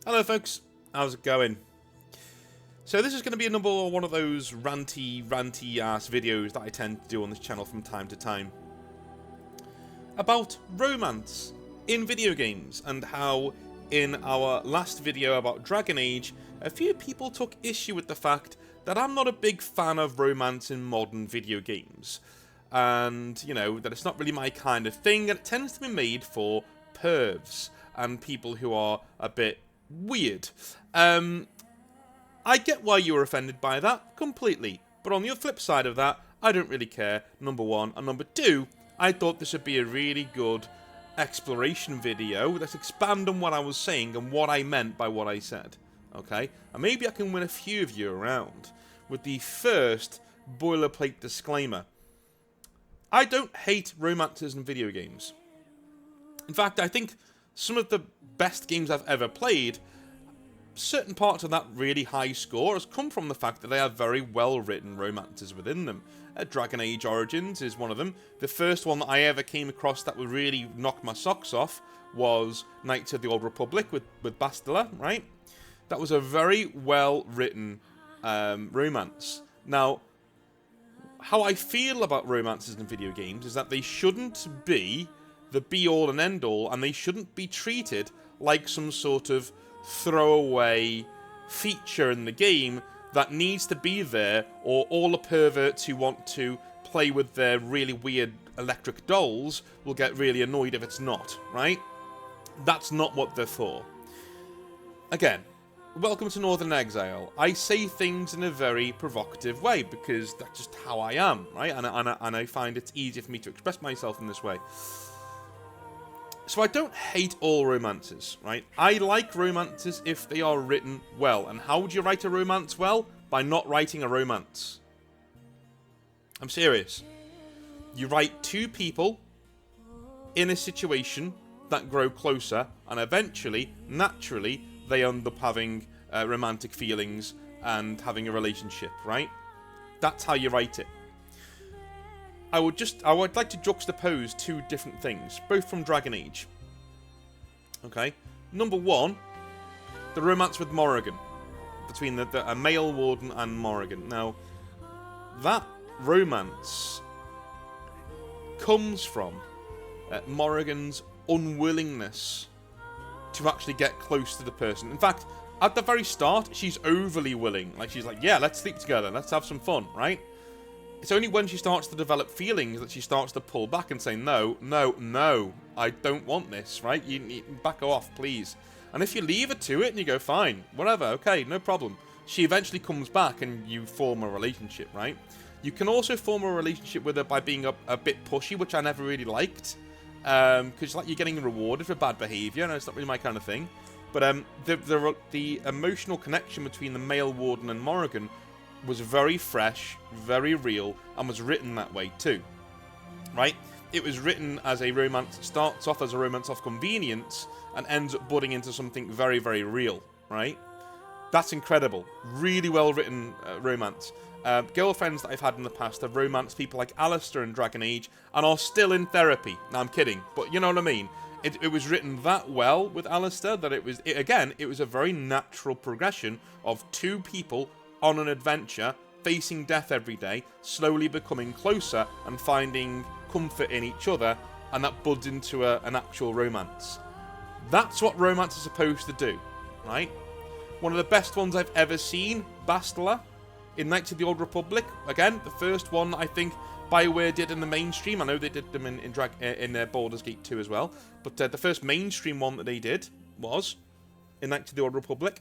Hello folks, how's it going? So this is going to be another one of those ranty ass videos that I tend to do on this channel from time to time. About romance in video games, and how in our last video about Dragon Age, a few people took issue with the fact that I'm not a big fan of romance in modern video games. And, you know, that it's not really my kind of thing, and it tends to be made for pervs and people who are a bit weird. I get why you were offended by that, completely. But on the flip side of that, I don't really care, number one. And number two, I thought this would be a really good exploration video. Let's expand on what I was saying and what I meant by what I said. Okay? And maybe I can win a few of you around with the first boilerplate disclaimer. I don't hate romances in video games. In fact, I think some of the best games I've ever played, certain parts of that really high score has come from the fact that they have very well-written romances within them. Dragon Age Origins is one of them. The first one that I ever came across that would really knock my socks off was Knights of the Old Republic with Bastila, right? That was a very well-written romance. Now, how I feel about romances in video games is that they shouldn't be the be-all and end-all, and they shouldn't be treated like some sort of throwaway feature in the game that needs to be there, or all the perverts who want to play with their really weird electric dolls will get really annoyed if it's not, right? That's not what they're for. Again, welcome to Northern Exile. I say things in a very provocative way because that's just how I am, right? And I find it's easier for me to express myself in this way. So I don't hate all romances, right? I like romances if they are written well. And how would you write a romance well? By not writing a romance. I'm serious. You write two people in a situation that grow closer, and eventually, naturally, they end up having romantic feelings and having a relationship, right? That's how you write it. I would like to juxtapose two different things, both from Dragon Age. Okay, number one, the romance with Morrigan, between a male warden and Morrigan. Now, that romance comes from Morrigan's unwillingness to actually get close to the person. In fact, at the very start, she's overly willing. Like, she's like, yeah, let's sleep together, let's have some fun, right? It's only when she starts to develop feelings that she starts to pull back and say, no, I don't want this, right? You back off, please. And if you leave her to it and you go, fine, whatever, okay, no problem, she eventually comes back and you form a relationship, right? You can also form a relationship with her by being a bit pushy, which I never really liked. Because like, you're getting rewarded for bad behaviour, and it's not really my kind of thing. But the emotional connection between the male warden and Morrigan was very fresh, very real, and was written that way too, right? It was written as a romance, starts off as a romance of convenience, and ends up budding into something very, very real, right? That's incredible. Really well written romance. Girlfriends that I've had in the past have romanced people like Alistair in Dragon Age, and are still in therapy. No, I'm kidding, but you know what I mean? It was written that well with Alistair that it was a very natural progression of two people on an adventure, facing death every day, slowly becoming closer and finding comfort in each other, and that buds into an actual romance. That's what romance is supposed to do, right? One of the best ones I've ever seen, Bastila, in Knights of the Old Republic. Again, the first one I think BioWare did in the mainstream. I know they did them in Baldur's Gate 2 as well, but the first mainstream one that they did was in Knights of the Old Republic.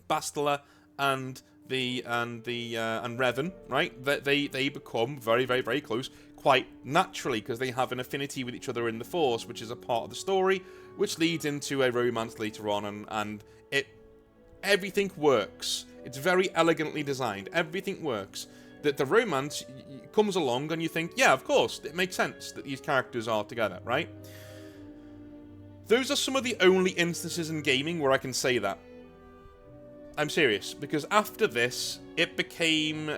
Bastila and Revan, right? They become very, very, very close quite naturally because they have an affinity with each other in the Force, which is a part of the story, which leads into a romance later on, and everything works. It's very elegantly designed. Everything works. That the romance comes along and you think, yeah, of course, it makes sense that these characters are together, right? Those are some of the only instances in gaming where I can say that. I'm serious, because after this, it became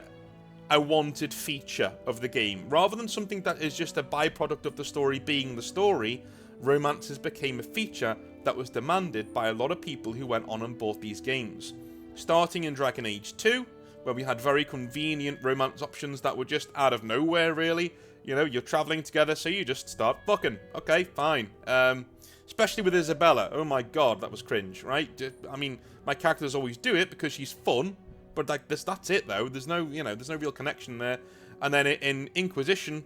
a wanted feature of the game. Rather than something that is just a byproduct of the story being the story, romances became a feature that was demanded by a lot of people who went on and bought these games. Starting in Dragon Age 2, where we had very convenient romance options that were just out of nowhere, really. You know, you're traveling together, so you just start fucking. Okay, fine. Especially with Isabella. Oh my god, that was cringe, right? I mean, my characters always do it because she's fun, but like that's it though. There's no, there's no real connection there. And then in Inquisition,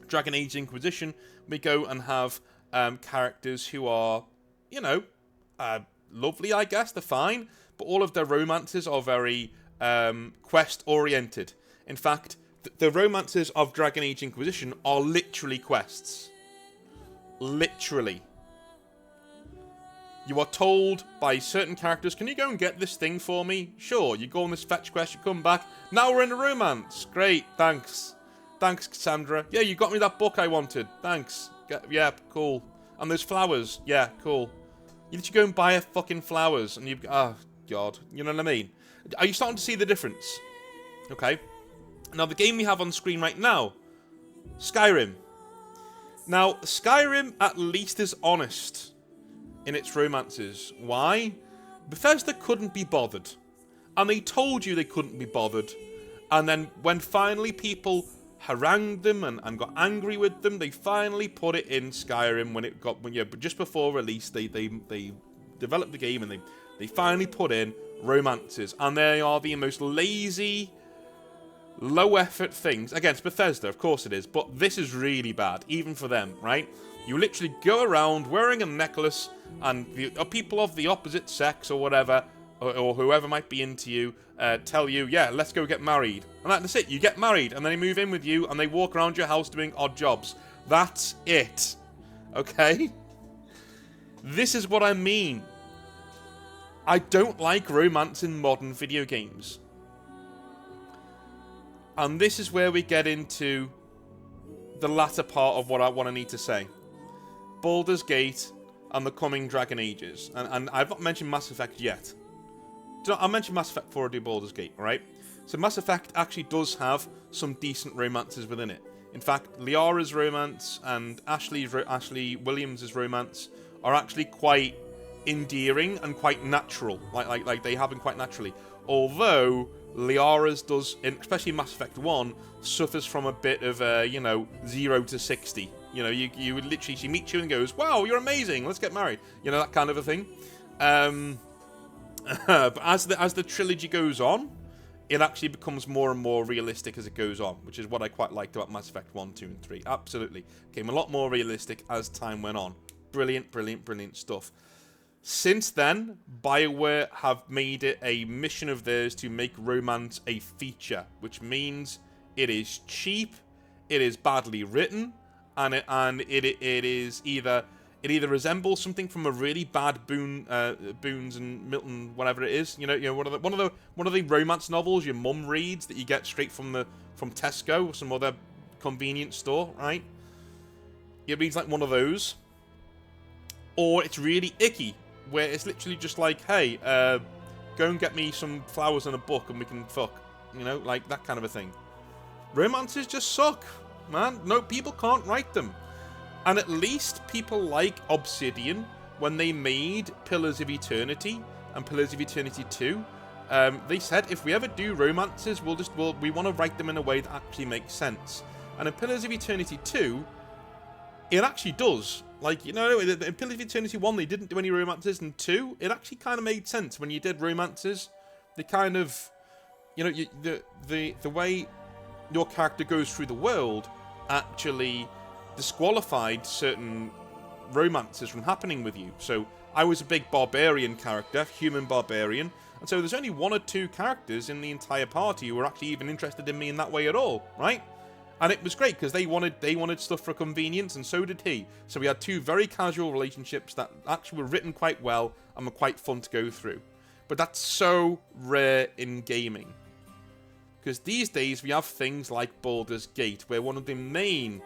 Dragon Age Inquisition, we go and have characters who are, lovely, I guess. They're fine, but all of their romances are very quest-oriented. In fact, the romances of Dragon Age Inquisition are literally quests. Literally. You are told by certain characters, can you go and get this thing for me? Sure, you go on this fetch quest, you come back. Now we're in a romance. Great, thanks. Thanks, Cassandra. Yeah, you got me that book I wanted. Thanks. Yeah, cool. And those flowers. Yeah, cool. You need to go and buy her fucking flowers. And you've... Oh, God. You know what I mean? Are you starting to see the difference? Okay. Now, the game we have on screen right now, Skyrim. Now, Skyrim at least is honest in its romances. Why? Bethesda couldn't be bothered. And they told you they couldn't be bothered. And then when finally people harangued them and got angry with them, they finally put it in Skyrim but just before release, they developed the game and they finally put in romances. And they are the most lazy, low-effort things. Against Bethesda, of course it is, but this is really bad, even for them, right? You literally go around wearing a necklace, and people of the opposite sex or whatever, or whoever might be into you, tell you, yeah, let's go get married. And that's it, you get married, and then they move in with you, and they walk around your house doing odd jobs. That's it. Okay? This is what I mean. I don't like romance in modern video games. And this is where we get into the latter part of what I need to say. Baldur's Gate and the coming Dragon Ages. And I've not mentioned Mass Effect yet. I'll mention Mass Effect before I do Baldur's Gate, alright? So Mass Effect actually does have some decent romances within it. In fact, Liara's romance and Ashley Williams' romance are actually quite endearing and quite natural. Like they happen quite naturally. Although Liara's does, especially Mass Effect 1, suffers from a bit of a, 0 to 60. You would literally, she meets you and goes, wow, you're amazing, let's get married. That kind of a thing. But as the trilogy goes on, it actually becomes more and more realistic as it goes on, which is what I quite liked about Mass Effect 1, 2, and 3. Absolutely. Became a lot more realistic as time went on. Brilliant, brilliant, brilliant stuff. Since then, BioWare have made it a mission of theirs to make romance a feature, which means it is cheap, it is badly written, and it is either... It either resembles something from a really bad Boons and Milton, whatever it is. One of the romance novels your mum reads that you get straight from Tesco or some other convenience store, right? It reads like one of those, or it's really icky, where it's literally just like, hey, go and get me some flowers and a book, and we can fuck, like that kind of a thing. Romances just suck, man. No, people can't write them. And at least people like Obsidian, when they made Pillars of Eternity and Pillars of Eternity 2, they said if we ever do romances, we want to write them in a way that actually makes sense. And in Pillars of Eternity 2, it actually does. Like, in Pillars of Eternity 1, they didn't do any romances, and 2, it actually kind of made sense. When you did romances, they kind of, the way your character goes through the world actually disqualified certain romances from happening with you. So I was a big barbarian character, human barbarian, and so there's only 1 or 2 characters in the entire party who were actually even interested in me in that way at all, right? And it was great because they wanted stuff for convenience, and so did he. So we had 2 very casual relationships that actually were written quite well and were quite fun to go through. But that's so rare in gaming, because these days we have things like Baldur's Gate, where one of the main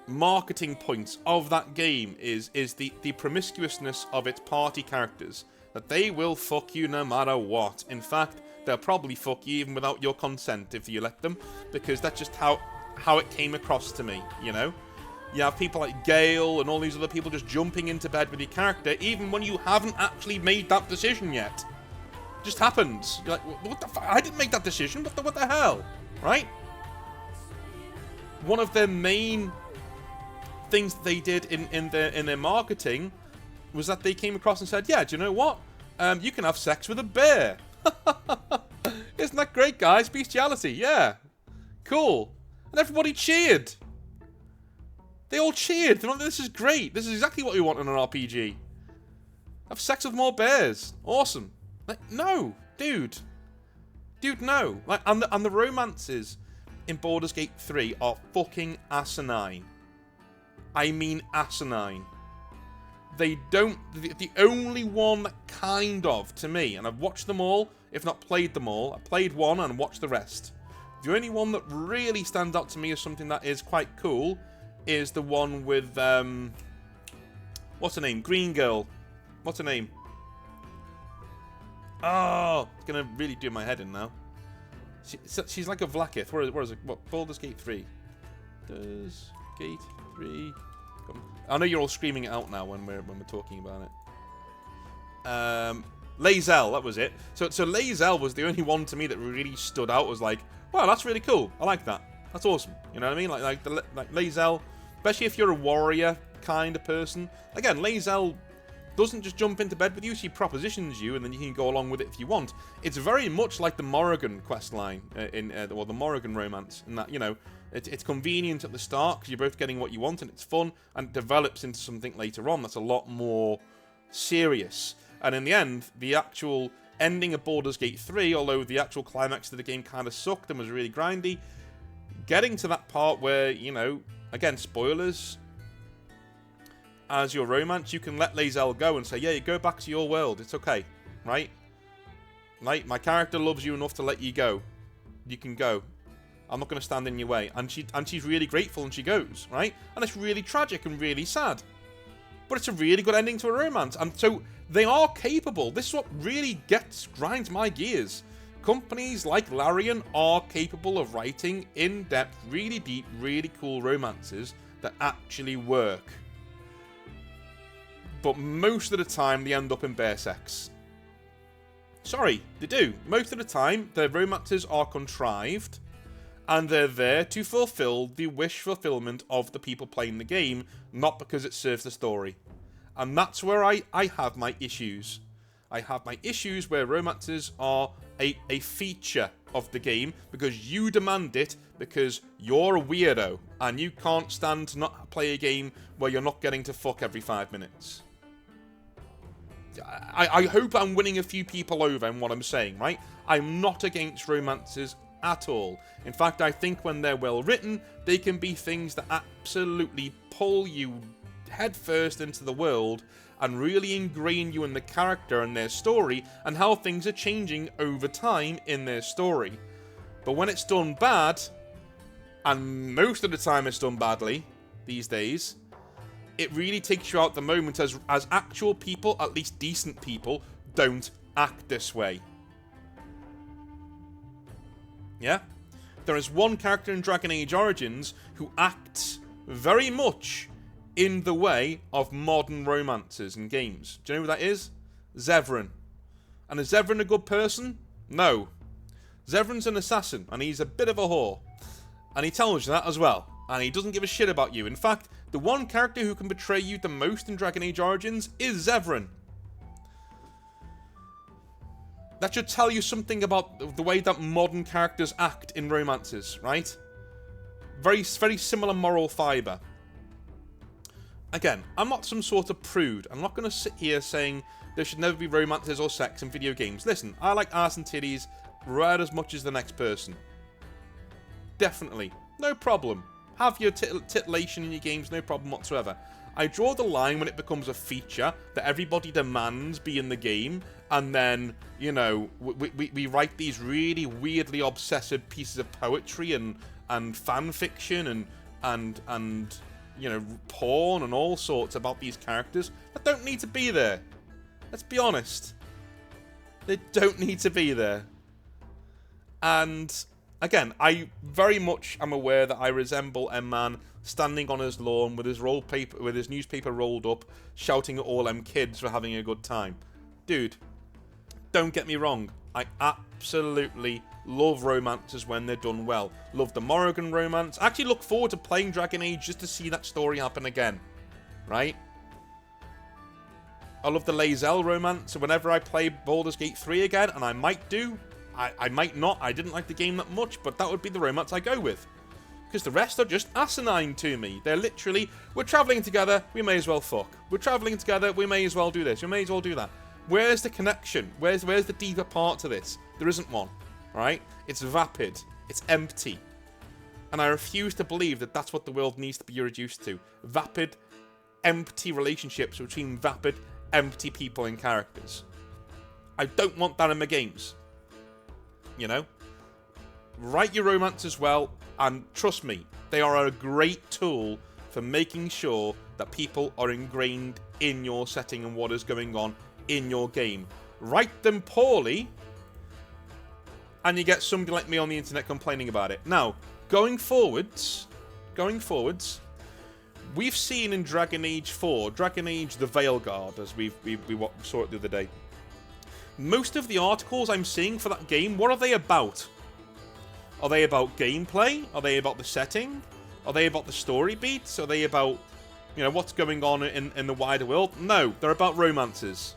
marketing points of that game is the promiscuousness of its party characters. That they will fuck you no matter what. In fact, they'll probably fuck you even without your consent if you let them, because that's just how it came across to me, You have people like Gale and all these other people just jumping into bed with your character, even when you haven't actually made that decision yet. It just happens. You're like, what the fuck? I didn't make that decision. What the hell? Right? One of their main things that they did in their marketing was that they came across and said, yeah, do you know what? You can have sex with a bear. Isn't that great, guys? Bestiality, yeah. Cool. And everybody cheered. They all cheered. They're like, this is great. This is exactly what we want in an RPG. Have sex with more bears. Awesome. Like, no, dude. Dude, no. Like, and the romances in Baldur's Gate 3 are fucking asinine. I mean asinine. They don't... The only one that kind of, to me, and I've watched them all, if not played them all. I played one and watched the rest. The only one that really stands out to me as something that is quite cool is the one with, what's her name? Green Girl. What's her name? Oh, it's going to really do my head in now. She's like a Vlaakith. Where is it? What? Baldur's Gate 3. Baldur's Gate 3. I know you're all screaming it out now when we're talking about it. Lae'zel, that was it. So Lae'zel was the only one to me that really stood out. Was like, wow, that's really cool. I like that. That's awesome. You know what I mean? Like Lae'zel, especially if you're a warrior kind of person. Again, Lae'zel doesn't just jump into bed with you. She propositions you, and then you can go along with it if you want. It's very much like the Morrigan questline or the Morrigan romance, in that, you know, it's convenient at the start because you're both getting what you want and it's fun, and it develops into something later on that's a lot more serious. And in the end, the actual ending of Baldur's Gate 3, although the actual climax of the game kind of sucked and was really grindy, getting to that part where, you know, again, spoilers, as your romance, you can let Lae'zel go and say, yeah, you go back to your world, it's okay, right? Like, my character loves you enough to let you go. You can go. I'm not going to stand in your way. And she's really grateful and she goes, right? And it's really tragic and really sad. But it's a really good ending to a romance. And so they are capable. This is what really grinds my gears. Companies like Larian are capable of writing in-depth, really deep, really cool romances that actually work. But most of the time, they end up in bear sex. Sorry, they do. Most of the time, their romances are contrived, and they're there to fulfill the wish fulfillment of the people playing the game, not because it serves the story. And that's where I have my issues. I have my issues where romances are a feature of the game because you demand it, because you're a weirdo, and you can't stand to not play a game where you're not getting to fuck every 5 minutes. I hope I'm winning a few people over in what I'm saying, right? I'm not against romances at all. In fact, I think when they're well written, they can be things that absolutely pull you headfirst into the world and really ingrain you in the character and their story and how things are changing over time in their story. But when it's done bad, and most of the time it's done badly these days, it really takes you out the moment as actual people, at least decent people, don't act this way. Yeah? There is one character in Dragon Age Origins who acts very much in the way of modern romances and games. Do you know who that is? Zevran. And is Zevran a good person? No. Zevran's an assassin, and he's a bit of a whore. And he tells you that as well. And he doesn't give a shit about you. In fact, the one character who can betray you the most in Dragon Age Origins is Zevran. That should tell you something about the way that modern characters act in romances, right? Very, very similar moral fibre. Again, I'm not some sort of prude. I'm not going to sit here saying there should never be romances or sex in video games. Listen, I like arse and titties right as much as the next person. Definitely. No problem. Have your titillation in your games, no problem whatsoever. I draw the line when it becomes a feature that everybody demands be in the game, and then, you know, we write these really weirdly obsessive pieces of poetry and fan fiction and you know, porn and all sorts about these characters that don't need to be there. Let's be honest. They don't need to be there. And Again, I very much am aware that I resemble a man standing on his lawn with his newspaper rolled up, shouting at all them kids for having a good time. Dude, don't get me wrong. I absolutely love romances when they're done well. Love the Morrigan romance. I actually look forward to playing Dragon Age just to see that story happen again. Right? I love the Lae'zel romance. So whenever I play Baldur's Gate 3 again, and I might do, I might not. I didn't like the game that much, but that would be the romance I go with. Because the rest are just asinine to me. They're literally, we're travelling together, we may as well fuck. We're travelling together, we may as well do this, we may as well do that. Where's the connection? Where's the deeper part to this? There isn't one, right? It's vapid. It's empty. And I refuse to believe that that's what the world needs to be reduced to. Vapid, empty relationships between vapid, empty people and characters. I don't want that in my games. You know? Write your romance as well, and trust me, they are a great tool for making sure that people are ingrained in your setting and what is going on in your game. Write them poorly, and you get somebody like me on the internet complaining about it. Now, going forwards, we've seen in Dragon Age 4, Dragon Age the Veilguard, as we saw it the other day. Most of the articles I'm seeing for that game, what are they about? Are they about gameplay? Are they about the setting? Are they about the story beats? Are they about, you know, what's going on in the wider world? No, they're about romances.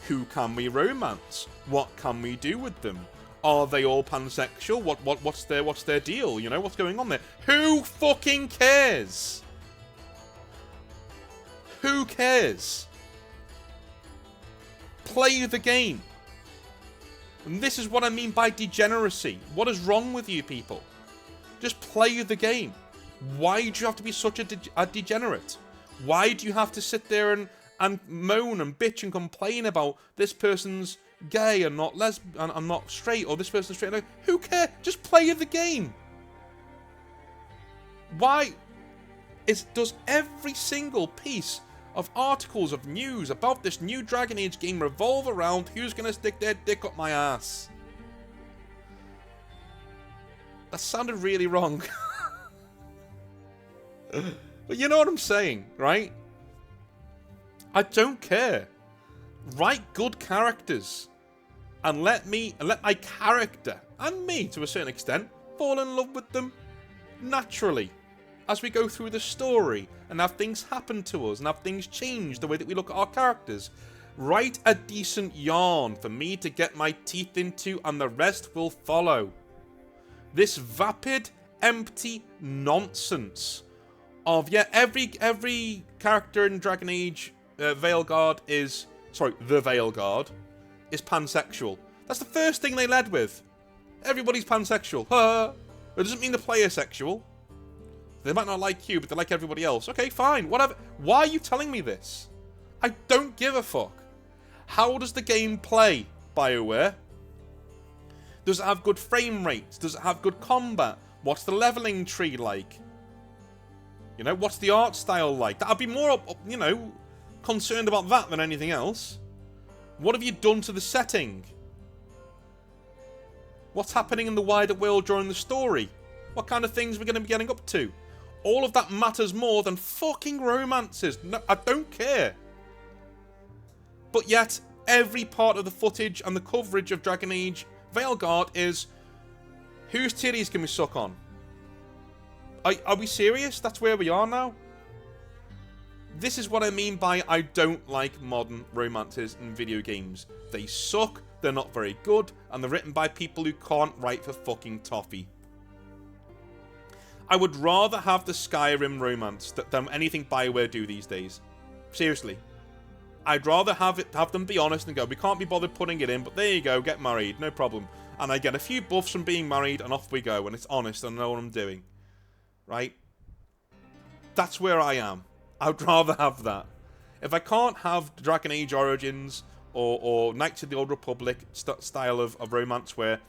Who can we romance? What can we do with them? Are they all pansexual? What's their deal? You know, what's going on there? Who fucking cares? Who cares? Play the game. And this is what I mean by degeneracy. What is wrong with you people? Just play the game. Why do you have to be such a degenerate? Why do you have to sit there and moan and bitch and complain about this person's gay and not lesbian and not straight, or this person's straight? Who cares? Just play the game. Why does every single piece of articles of news about this new Dragon Age game revolve around who's going to stick their dick up my ass? That sounded really wrong. But you know what I'm saying, right? I don't care. Write good characters. And let my character, and me to a certain extent, fall in love with them naturally. As we go through the story and have things happen to us and have things change the way that we look at our characters. Write a decent yarn for me to get my teeth into, and the rest will follow. This vapid, empty nonsense of, yeah, every character in Dragon Age Veilguard is pansexual. That's the first thing they led with. Everybody's pansexual. It doesn't mean the player's sexual. They might not like you, but they like everybody else. Okay, fine, whatever. Why are you telling me this? I don't give a fuck. How does the game play, BioWare? Does it have good frame rates? Does it have good combat? What's the leveling tree like? You know, what's the art style like? I'd be more, you know, concerned about that than anything else. What have you done to the setting? What's happening in the wider world during the story? What kind of things we're going to be getting up to? All of that matters more than fucking romances. No, I don't care. But yet, every part of the footage and the coverage of Dragon Age Veilguard is, whose titties can we suck on? Are we serious? That's where we are now? This is what I mean by I don't like modern romances in video games. They suck, they're not very good, and they're written by people who can't write for fucking toffee. I would rather have the Skyrim romance than anything BioWare do these days. Seriously. I'd rather have them be honest and go, we can't be bothered putting it in, but there you go, get married, no problem. And I get a few buffs from being married, and off we go, and it's honest, and I know what I'm doing. Right? That's where I am. I'd rather have that. If I can't have Dragon Age Origins or Knights of the Old Republic style of romance where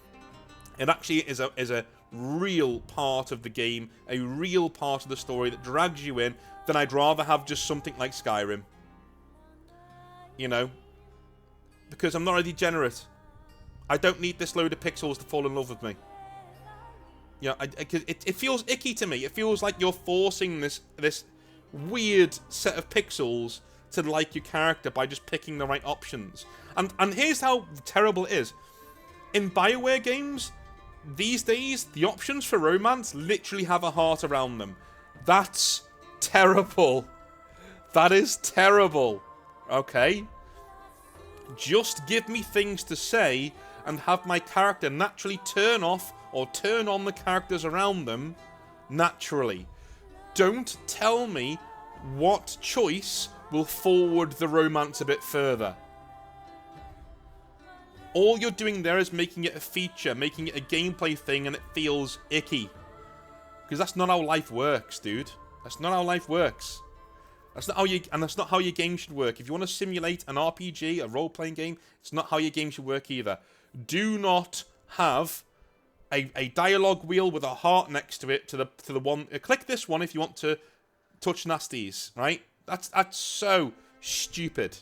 it actually is a real part of the game, a real part of the story that drags you in, then I'd rather have just something like Skyrim. You know? Because I'm not a degenerate. I don't need this load of pixels to fall in love with me. You know, it feels icky to me. It feels like you're forcing this weird set of pixels to like your character by just picking the right options. And here's how terrible it is. In BioWare games, these days, the options for romance literally have a heart around them. That's terrible. That is terrible. Okay? Just give me things to say and have my character naturally turn off or turn on the characters around them naturally. Don't tell me what choice will forward the romance a bit further. All you're doing there is making it a feature, making it a gameplay thing, and it feels icky. Because that's not how life works, dude. That's not how life works. That's not how your game should work. If you want to simulate an RPG, a role-playing game, it's not how your game should work either. Do not have a dialogue wheel with a heart next to it to the one. Click this one if you want to touch nasties, right? That's so stupid.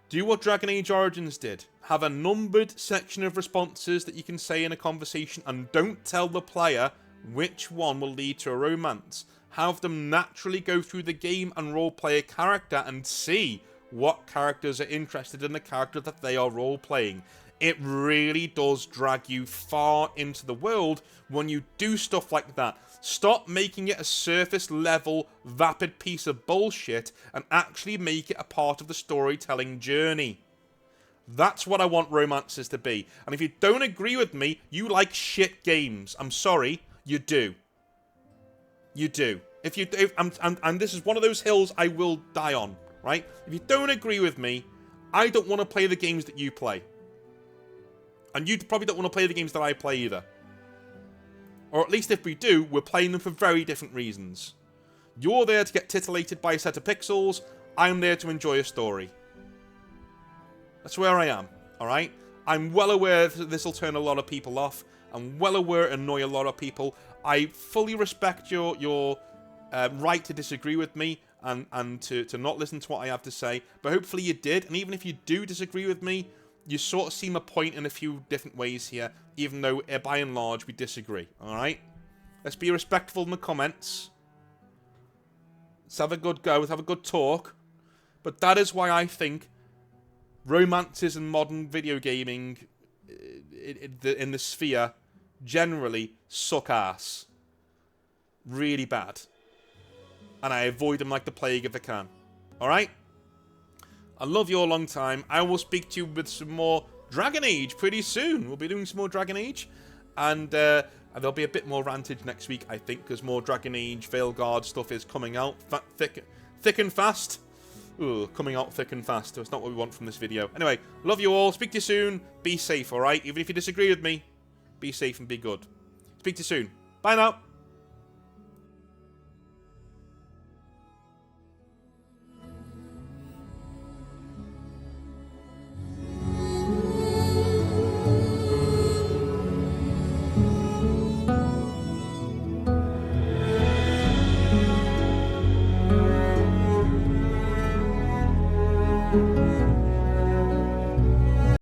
Do what Dragon Age Origins did. Have a numbered section of responses that you can say in a conversation, and don't tell the player which one will lead to a romance. Have them naturally go through the game and roleplay a character and see what characters are interested in the character that they are roleplaying. It really does drag you far into the world when you do stuff like that. Stop making it a surface level, vapid piece of bullshit and actually make it a part of the storytelling journey. That's what I want romances to be. And if you don't agree with me, you like shit games. I'm sorry, you do. You do. And this is one of those hills I will die on, right? If you don't agree with me, I don't want to play the games that you play. And you probably don't want to play the games that I play either. Or at least if we do, we're playing them for very different reasons. You're there to get titillated by a set of pixels. I'm there to enjoy a story. That's where I am, alright? I'm well aware that this will turn a lot of people off. I'm well aware it annoy a lot of people. I fully respect your right to disagree with me and to not listen to what I have to say. But hopefully you did. And even if you do disagree with me, you sort of see my point in a few different ways here, even though, by and large, we disagree, alright? Let's be respectful in the comments. Let's have a good go, let's have a good talk. But that is why I think romances in modern video gaming, in the sphere, generally suck ass. Really bad. And I avoid them like the plague if I can. Alright? I love you a long time. I will speak to you with some more Dragon Age pretty soon. We'll be doing some more Dragon Age. And there'll be a bit more Rantage next week, I think, because more Dragon Age Veilguard stuff is coming out thick and fast. Ooh, coming out thick and fast. That's not what we want from this video. Anyway, love you all. Speak to you soon. Be safe, alright? Even if you disagree with me, be safe and be good. Speak to you soon. Bye now.